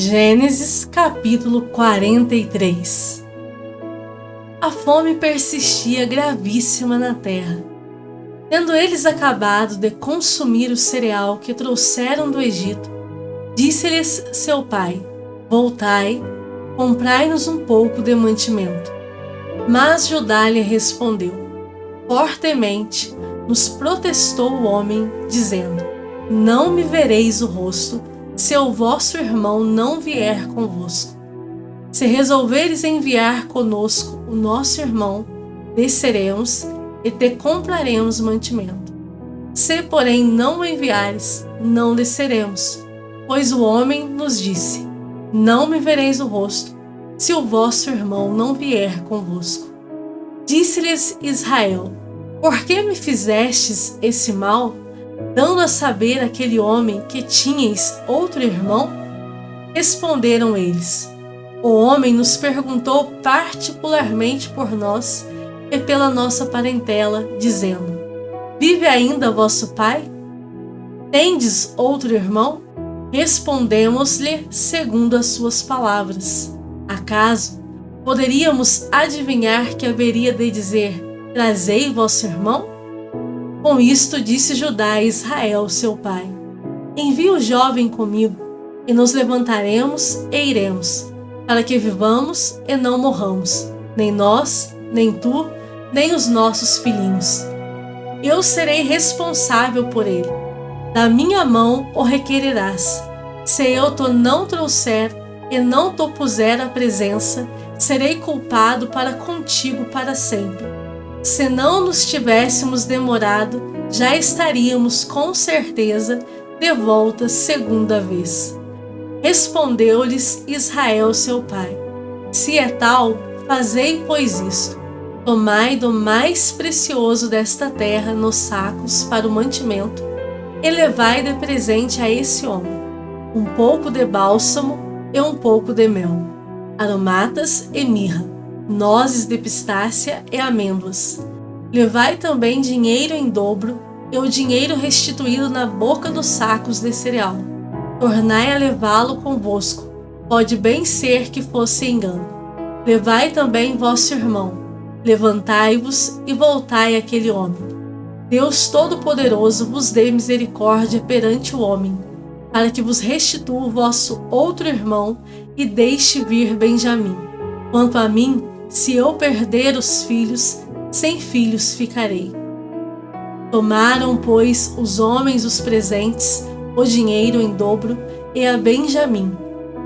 Gênesis capítulo 43. A fome persistia gravíssima na terra. Tendo eles acabado de consumir o cereal que trouxeram do Egito, disse-lhes seu pai: Voltai, comprai-nos um pouco de mantimento. Mas Judá lhe respondeu: Fortemente nos protestou o homem, dizendo: Não me vereis o rosto, se o vosso irmão não vier convosco. Se resolveres enviar conosco o nosso irmão, desceremos e te compraremos mantimento. Se, porém, não o enviares, não desceremos, pois o homem nos disse: Não me vereis o rosto, se o vosso irmão não vier convosco. Disse-lhes Israel: Por que me fizestes esse mal, dando a saber àquele homem que tinhais outro irmão? Responderam eles: O homem nos perguntou particularmente por nós e pela nossa parentela, dizendo: Vive ainda vosso pai? Tendes outro irmão? Respondemos-lhe segundo as suas palavras. Acaso poderíamos adivinhar que haveria de dizer: Trazei vosso irmão? Com isto disse Judá a Israel, seu pai: Envia o jovem comigo, e nos levantaremos e iremos, para que vivamos e não morramos, nem nós, nem tu, nem os nossos filhinhos. Eu serei responsável por ele. Da minha mão o requererás. Se eu te não trouxer e não te puser à presença, serei culpado para contigo para sempre. Se não nos tivéssemos demorado, já estaríamos com certeza de volta segunda vez. Respondeu-lhes Israel seu pai: Se é tal, fazei pois isto: tomai do mais precioso desta terra nos sacos para o mantimento, e levai de presente a esse homem um pouco de bálsamo e um pouco de mel, aromatas e mirra, nozes de pistácia e amêndoas. Levai também dinheiro em dobro e o dinheiro restituído na boca dos sacos de cereal. Tornai a levá-lo convosco. Pode bem ser que fosse engano. Levai também vosso irmão. Levantai-vos e voltai àquele homem. Deus Todo-Poderoso vos dê misericórdia perante o homem, para que vos restitua o vosso outro irmão e deixe vir Benjamim. Quanto a mim, se eu perder os filhos, sem filhos ficarei. Tomaram, pois, os homens os presentes, o dinheiro em dobro, e a Benjamim.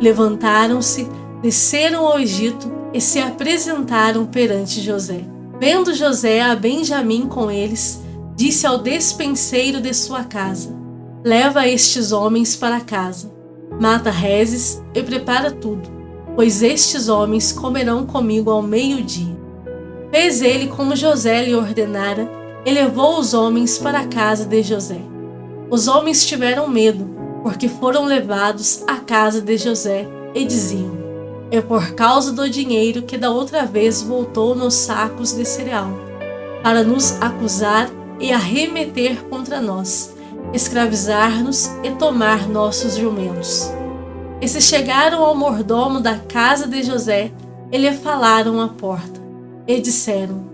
Levantaram-se, desceram ao Egito e se apresentaram perante José. Vendo José a Benjamim com eles, disse ao despenseiro de sua casa: Leva estes homens para casa, mata reses e prepara tudo, pois estes homens comerão comigo ao meio-dia. Fez ele como José lhe ordenara, e levou os homens para a casa de José. Os homens tiveram medo, porque foram levados à casa de José, e diziam: É por causa do dinheiro que da outra vez voltou nos sacos de cereal, para nos acusar e arremeter contra nós, escravizar-nos e tomar nossos jumentos. E se chegaram ao mordomo da casa de José, e lhe falaram à porta, e disseram: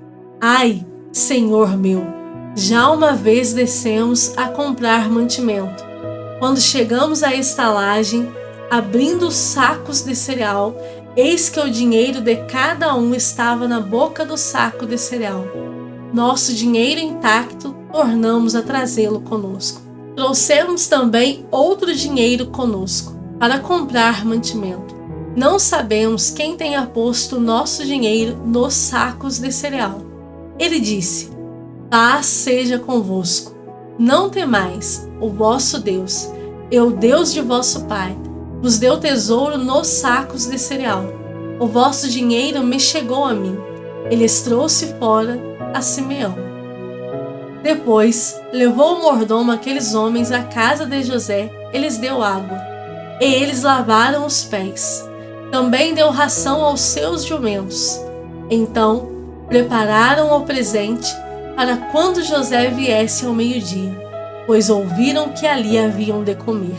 Ai, senhor meu, já uma vez descemos a comprar mantimento. Quando chegamos à estalagem, abrindo os sacos de cereal, eis que o dinheiro de cada um estava na boca do saco de cereal. Nosso dinheiro intacto tornamos a trazê-lo conosco. Trouxemos também outro dinheiro conosco, para comprar mantimento. Não sabemos quem tenha posto o nosso dinheiro nos sacos de cereal. Ele disse: Paz seja convosco. Não temais, o vosso Deus, e o Deus de vosso pai, vos deu tesouro nos sacos de cereal. O vosso dinheiro me chegou a mim. Ele os trouxe fora a Simeão. Depois, levou o mordomo aqueles homens à casa de José e lhes deu água, e eles lavaram os pés. Também deu ração aos seus jumentos. Então, prepararam o presente para quando José viesse ao meio-dia, pois ouviram que ali haviam de comer.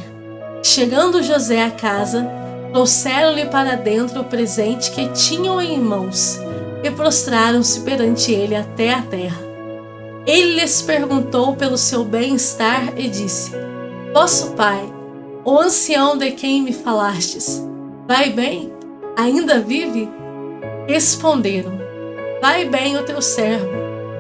Chegando José à casa, Trouxeram-lhe para dentro o presente que tinham em mãos e prostraram-se perante ele até a terra. Ele lhes perguntou pelo seu bem-estar e disse: Vosso pai, o ancião de quem me falastes, vai bem? Ainda vive? Responderam: Vai bem o teu servo,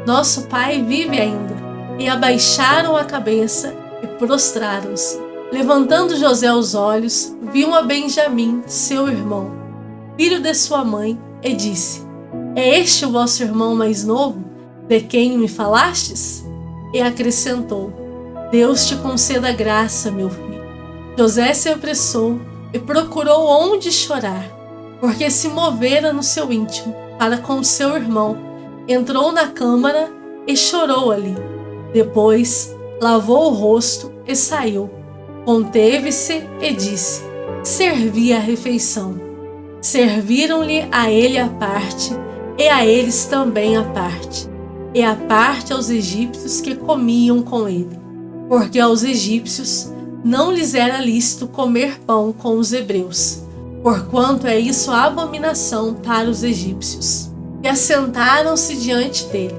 nosso pai vive ainda. E abaixaram a cabeça e prostraram-se. Levantando José os olhos, viu a Benjamim, seu irmão, filho de sua mãe, e disse: É este o vosso irmão mais novo, de quem me falastes? E acrescentou: Deus te conceda graça, meu filho. José se apressou e procurou onde chorar, porque se movera no seu íntimo para com seu irmão. Entrou na câmara e chorou ali. Depois lavou o rosto e saiu. Conteve-se e disse: Servi a refeição. Serviram-lhe a ele a parte, e a eles também a parte, e a parte aos egípcios que comiam com ele, porque aos egípcios não lhes era lícito comer pão com os hebreus, porquanto é isso abominação para os egípcios. E assentaram-se diante dele,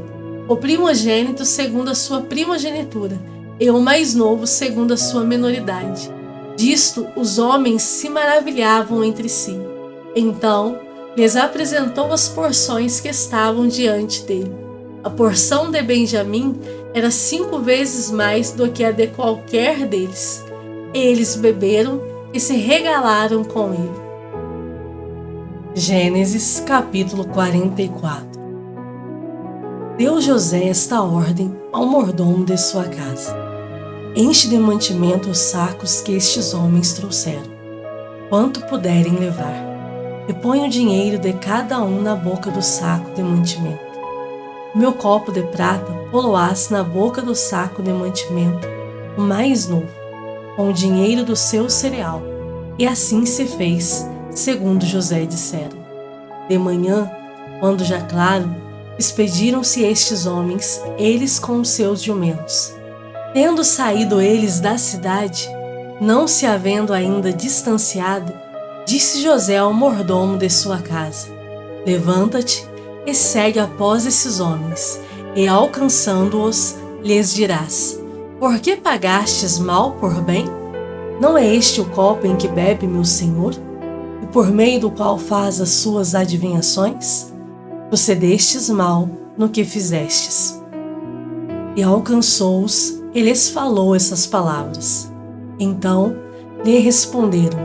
o primogênito segundo a sua primogenitura, e o mais novo segundo a sua menoridade. Disto os homens se maravilhavam entre si. Então lhes apresentou as porções que estavam diante dele. A porção de Benjamim era 5 vezes mais do que a de qualquer deles. Eles beberam e se regalaram com ele. Gênesis capítulo 44. Deu José esta ordem ao mordomo de sua casa: Enche de mantimento os sacos que estes homens trouxeram, quanto puderem levar, e põe o dinheiro de cada um na boca do saco de mantimento. Meu copo de prata poloás na boca do saco de mantimento, o mais novo, com o dinheiro do seu cereal. E assim se fez, segundo José dissera. De manhã, quando já claro, expediram-se estes homens, eles com os seus jumentos. Tendo saído eles da cidade, não se havendo ainda distanciado, disse José ao mordomo de sua casa: Levanta-te e segue após esses homens, e alcançando-os, lhes dirás: Por que pagastes mal por bem? Não é este o copo em que bebe meu senhor, e por meio do qual faz as suas adivinhações? Procedestes mal no que fizestes. E alcançou-os e lhes falou essas palavras. Então lhe responderam: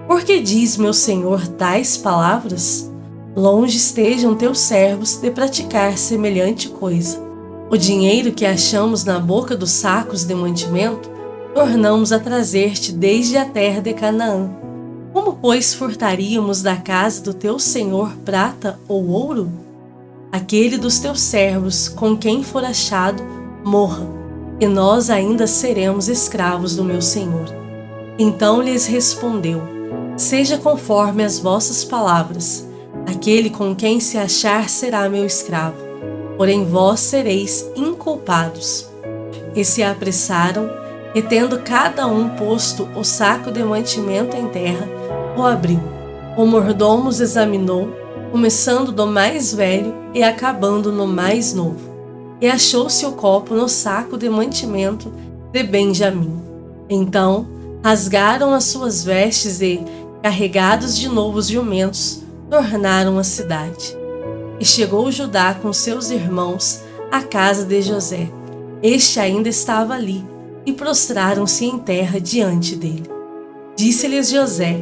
Por que diz meu senhor tais palavras? Longe estejam teus servos de praticar semelhante coisa. O dinheiro que achamos na boca dos sacos de mantimento, tornamos a trazer-te desde a terra de Canaã. Como, pois, furtaríamos da casa do teu senhor prata ou ouro? Aquele dos teus servos com quem for achado, morra, e nós ainda seremos escravos do meu senhor. Então lhes respondeu: Seja conforme as vossas palavras. Aquele com quem se achar será meu escravo, porém vós sereis inculpados. E se apressaram, e tendo cada um posto o saco de mantimento em terra, o abriu. O mordomo os examinou, começando do mais velho e acabando no mais novo. E achou-se o copo no saco de mantimento de Benjamim. Então rasgaram as suas vestes e, carregados de novo os jumentos, tornaram à cidade. E chegou Judá com seus irmãos à casa de José. Este ainda estava ali, e prostraram-se em terra diante dele. Disse-lhes José: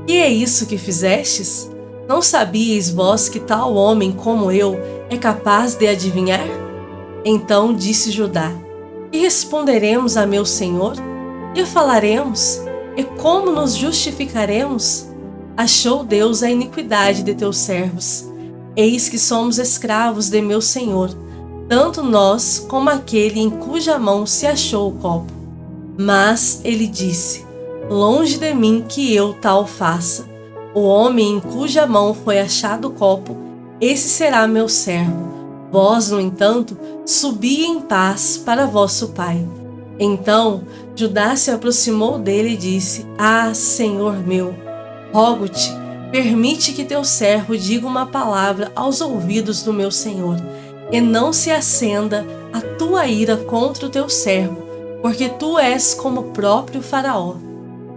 Que é isso que fizestes? Não sabíeis vós que tal homem como eu é capaz de adivinhar? Então disse Judá: E responderemos a meu senhor? E falaremos? E como nos justificaremos? Achou Deus a iniquidade de teus servos. Eis que somos escravos de meu senhor, tanto nós como aquele em cuja mão se achou o copo. Mas ele disse: Longe de mim que eu tal faça. O homem em cuja mão foi achado o copo, esse será meu servo. Vós, no entanto, subi em paz para vosso pai. Então Judá se aproximou dele e disse: Ah, Senhor meu! Rogo-te, permite que teu servo diga uma palavra aos ouvidos do meu senhor, e não se acenda a tua ira contra o teu servo, porque tu és como o próprio Faraó.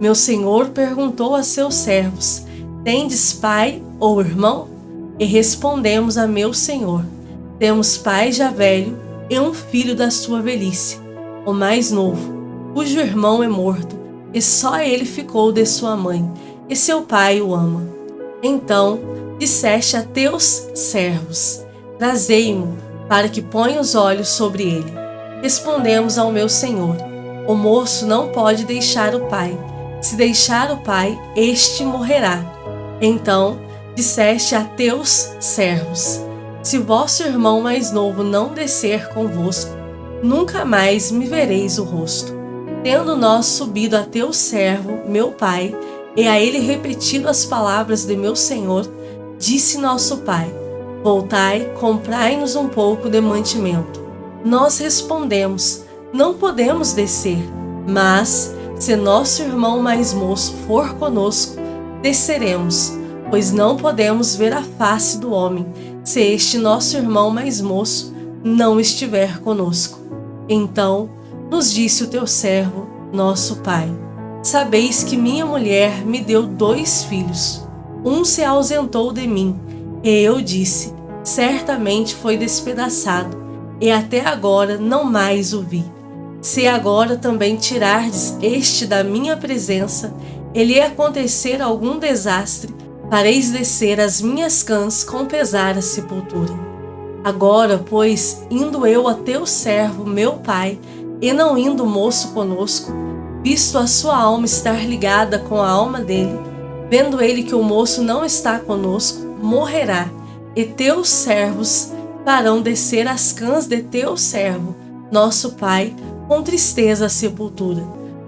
Meu senhor perguntou a seus servos: tendes pai ou irmão? E respondemos a meu senhor: temos pai já velho e um filho da sua velhice, o mais novo, cujo irmão é morto, e só ele ficou de sua mãe, e seu pai o ama. Então disseste a teus servos: trazei-mo, para que ponha os olhos sobre ele. Respondemos ao meu senhor: o moço não pode deixar o pai. Se deixar o pai, este morrerá. Então disseste a teus servos: se vosso irmão mais novo não descer convosco, nunca mais me vereis o rosto. Tendo nós subido a teu servo, meu pai, e a ele repetido as palavras de meu senhor, disse nosso pai: voltai, comprai-nos um pouco de mantimento. Nós respondemos: não podemos descer, mas se nosso irmão mais moço for conosco, desceremos, pois não podemos ver a face do homem, se este nosso irmão mais moço não estiver conosco. Então nos disse o teu servo, nosso pai: sabeis que minha mulher me deu 2 filhos. Um se ausentou de mim, e eu disse: certamente foi despedaçado, e até agora não mais o vi. Se agora também tirardes este da minha presença, e lhe acontecer algum desastre, fareis descer as minhas cãs com pesar à sepultura. Agora, pois, indo eu a teu servo, meu pai, e não indo o moço conosco, visto a sua alma estar ligada com a alma dele, vendo ele que o moço não está conosco, morrerá, e teus servos farão descer as cãs de teu servo, nosso pai, com tristeza à sepultura,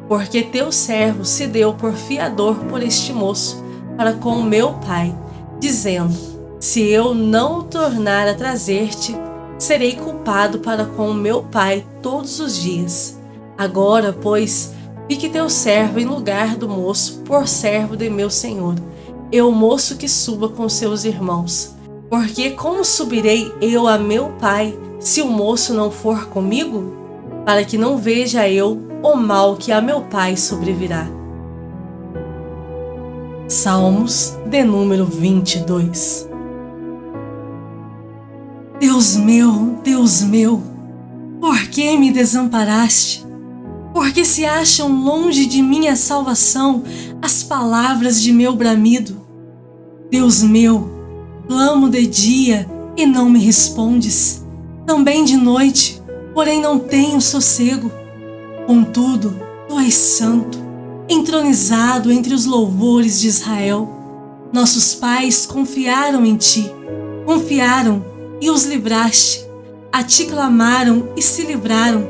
porque teu servo se deu por fiador por este moço para com o meu pai, dizendo: se eu não o tornar a trazer-te, serei culpado para com o meu pai todos os dias. Agora, pois, fique teu servo em lugar do moço por servo de meu senhor, e o moço que suba com seus irmãos. Porque como subirei eu a meu pai, se o moço não for comigo? Para que não veja eu o mal que a meu pai sobrevirá. Salmos de número 22. Deus meu, por que me desamparaste? Porque se acham longe de mim a salvação, as palavras de meu bramido. Deus meu, clamo de dia e não me respondes, também de noite, porém não tenho sossego. Contudo, tu és santo, entronizado entre os louvores de Israel. Nossos pais confiaram em ti, confiaram e os livraste. A ti clamaram e se livraram.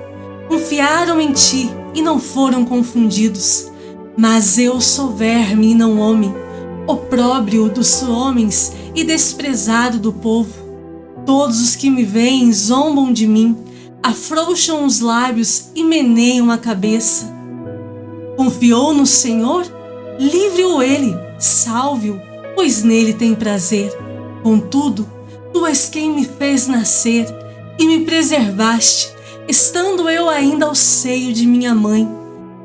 Confiaram em ti e não foram confundidos. Mas eu sou verme e não homem, opróbrio dos homens e desprezado do povo. Todos os que me veem zombam de mim, afrouxam os lábios e meneiam a cabeça. Confiou no Senhor? Livre-o ele, salve-o, pois nele tem prazer. Contudo, tu és quem me fez nascer e me preservaste, estando eu ainda ao seio de minha mãe.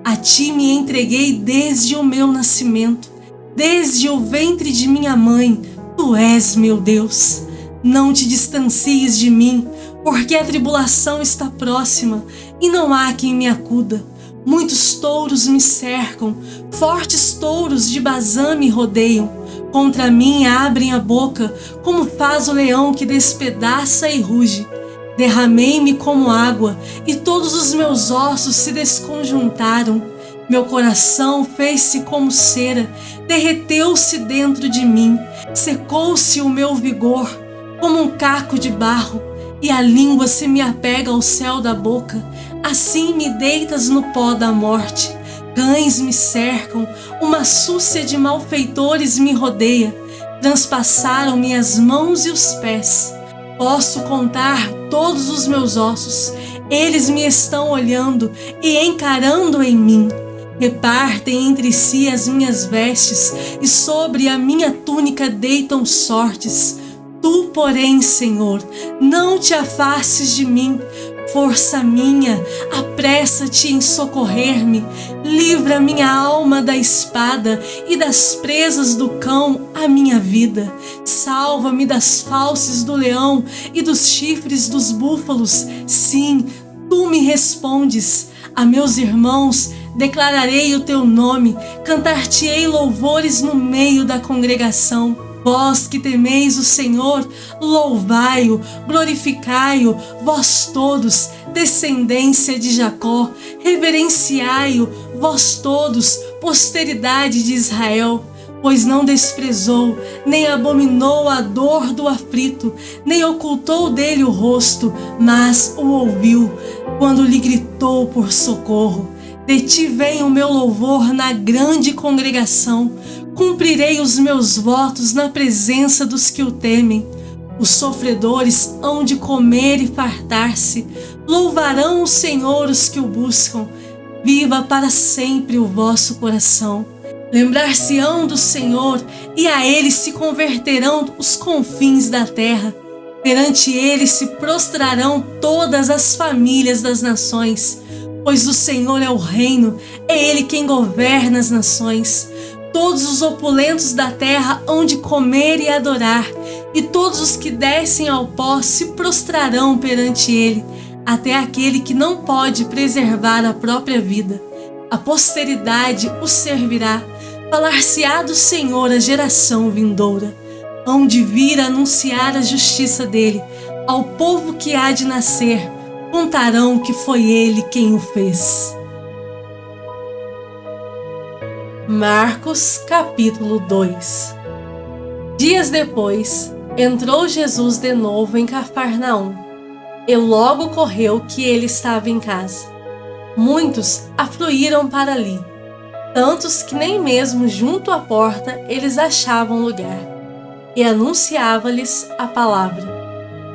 A ti me entreguei desde o meu nascimento, desde o ventre de minha mãe. Tu és meu Deus. Não te distancies de mim, porque a tribulação está próxima e não há quem me acuda. Muitos touros me cercam, fortes touros de Bazã me rodeiam. Contra mim abrem a boca, como faz o leão que despedaça e ruge. Derramei-me como água, e todos os meus ossos se desconjuntaram. Meu coração fez-se como cera, derreteu-se dentro de mim, secou-se o meu vigor, como um caco de barro, e a língua se me apega ao céu da boca. Assim me deitas no pó da morte. Cães me cercam, uma súcia de malfeitores me rodeia. Transpassaram-me as mãos e os pés. Posso contar todos os meus ossos. Eles me estão olhando e encarando em mim. Repartem entre si as minhas vestes, e sobre a minha túnica deitam sortes. Tu, porém, Senhor, não te afastes de mim. Força minha, apressa-te em socorrer-me. Livra minha alma da espada e das presas do cão a minha vida. Salva-me das fauces do leão e dos chifres dos búfalos. Sim, tu me respondes. A meus irmãos declararei o teu nome, cantar-te-ei louvores no meio da congregação. Vós que temeis o Senhor, louvai-o, glorificai-o, vós todos, descendência de Jacó, reverenciai-o, vós todos, posteridade de Israel. Pois não desprezou, nem abominou a dor do aflito, nem ocultou dele o rosto, mas o ouviu, quando lhe gritou por socorro. De ti vem o meu louvor na grande congregação. Cumprirei os meus votos na presença dos que o temem. Os sofredores hão de comer e fartar-se. Louvarão o Senhor os que o buscam. Viva para sempre o vosso coração. Lembrar-se-ão do Senhor, e a ele se converterão os confins da terra. Perante ele se prostrarão todas as famílias das nações. Pois do Senhor é o reino, é ele quem governa as nações. Todos os opulentos da terra hão de comer e adorar, e todos os que descem ao pó se prostrarão perante ele, até aquele que não pode preservar a própria vida. A posteridade o servirá, falar-se-á do Senhor a geração vindoura. Hão de vir anunciar a justiça dele, ao povo que há de nascer, contarão que foi ele quem o fez. Marcos capítulo 2. Dias depois, entrou Jesus de novo em Cafarnaum, e logo correu que ele estava em casa. Muitos afluíram para ali, tantos que nem mesmo junto à porta eles achavam lugar, e anunciava-lhes a palavra.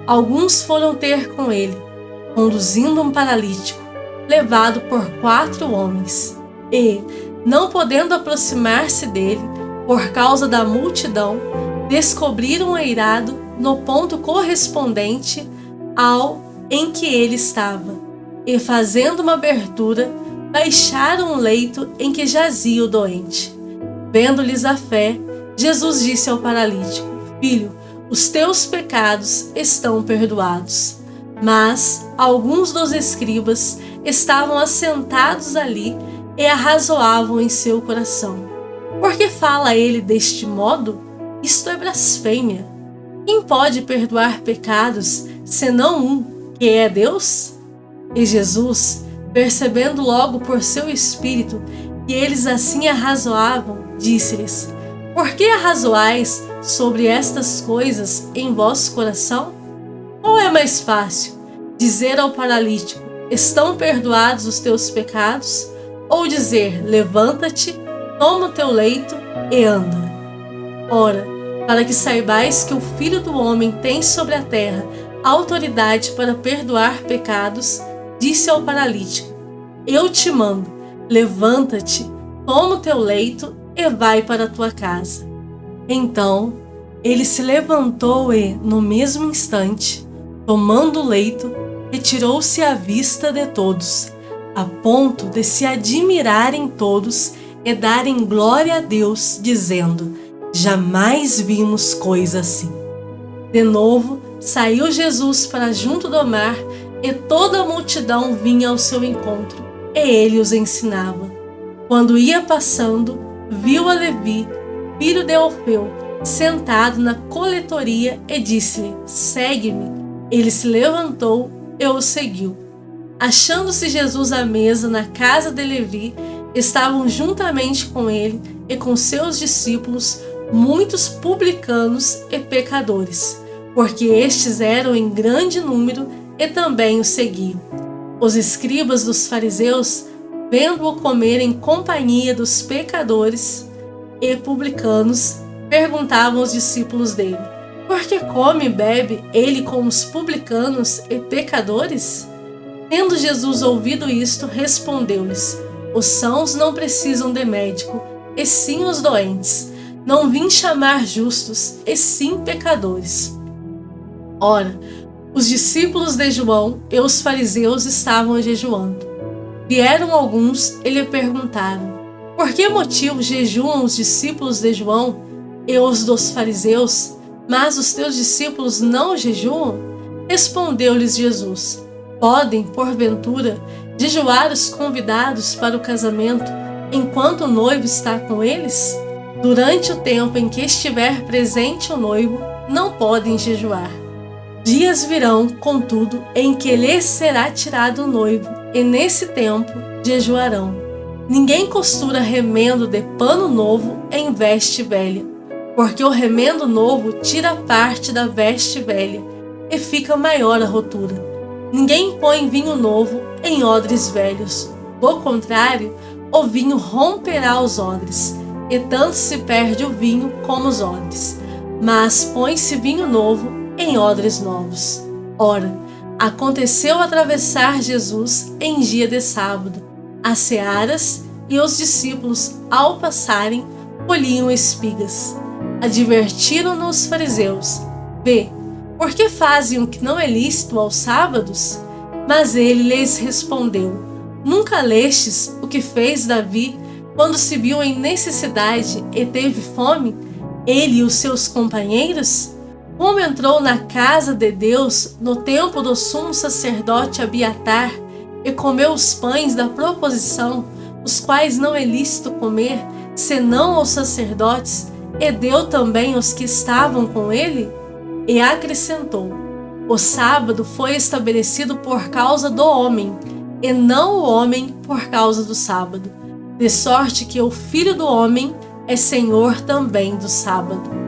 Alguns foram ter com ele, conduzindo um paralítico, levado por 4 homens, e, não podendo aproximar-se dele, por causa da multidão, descobriram eirado no ponto correspondente ao em que ele estava, e fazendo uma abertura, baixaram o leito em que jazia o doente. Vendo-lhes a fé, Jesus disse ao paralítico: Filho, os teus pecados estão perdoados. Mas alguns dos escribas estavam assentados ali e arrazoavam em seu coração: Por que fala ele deste modo? Isto é blasfêmia. Quem pode perdoar pecados, senão um, que é Deus? E Jesus, percebendo logo por seu espírito que eles assim arrazoavam, disse-lhes: Por que arrazoais sobre estas coisas em vosso coração? Ou é mais fácil dizer ao paralítico: Estão perdoados os teus pecados? Ou dizer: Levanta-te, toma o teu leito e anda? Ora, para que saibais que o Filho do Homem tem sobre a terra autoridade para perdoar pecados, disse ao paralítico: Eu te mando, levanta-te, toma o teu leito e vai para a tua casa. Então, ele se levantou e, no mesmo instante, tomando o leito, retirou-se à vista de todos, a ponto de se admirarem todos e darem glória a Deus, dizendo: Jamais vimos coisa assim. De novo, saiu Jesus para junto do mar, e toda a multidão vinha ao seu encontro, e ele os ensinava. Quando ia passando, viu a Levi, filho de Alfeu, sentado na coletoria, e disse-lhe: Segue-me. Ele se levantou e o seguiu. Achando-se Jesus à mesa na casa de Levi, estavam juntamente com ele e com seus discípulos muitos publicanos e pecadores, porque estes eram em grande número e também o seguiam. Os escribas dos fariseus, vendo-o comer em companhia dos pecadores e publicanos, perguntavam aos discípulos dele: Por que come e bebe ele com os publicanos e pecadores? Tendo Jesus ouvido isto, respondeu-lhes: Os sãos não precisam de médico, e sim os doentes. Não vim chamar justos, e sim pecadores. Ora, os discípulos de João e os fariseus estavam jejuando. Vieram alguns e lhe perguntaram: por que motivo jejuam os discípulos de João e os dos fariseus, mas os teus discípulos não jejuam? Respondeu-lhes Jesus: podem, porventura, jejuar os convidados para o casamento, enquanto o noivo está com eles? Durante o tempo em que estiver presente o noivo, não podem jejuar. Dias virão, contudo, em que lhes será tirado o noivo, e nesse tempo jejuarão. Ninguém costura remendo de pano novo em veste velha, porque o remendo novo tira parte da veste velha, e fica maior a rotura. Ninguém põe vinho novo em odres velhos. Do contrário, o vinho romperá os odres, e tanto se perde o vinho como os odres. Mas põe-se vinho novo em odres novos. Ora, aconteceu atravessar Jesus em dia de sábado, as searas, e os discípulos, ao passarem, colhiam espigas. Advertiram-no os fariseus: vê, por que fazem o que não é lícito aos sábados? Mas ele lhes respondeu: nunca lestes o que fez Davi quando se viu em necessidade e teve fome, ele e os seus companheiros? Como entrou na casa de Deus no tempo do sumo sacerdote Abiatar e comeu os pães da proposição, os quais não é lícito comer, senão aos sacerdotes, e deu também aos que estavam com ele? E acrescentou: o sábado foi estabelecido por causa do homem, e não o homem por causa do sábado, de sorte que o Filho do Homem é Senhor também do sábado.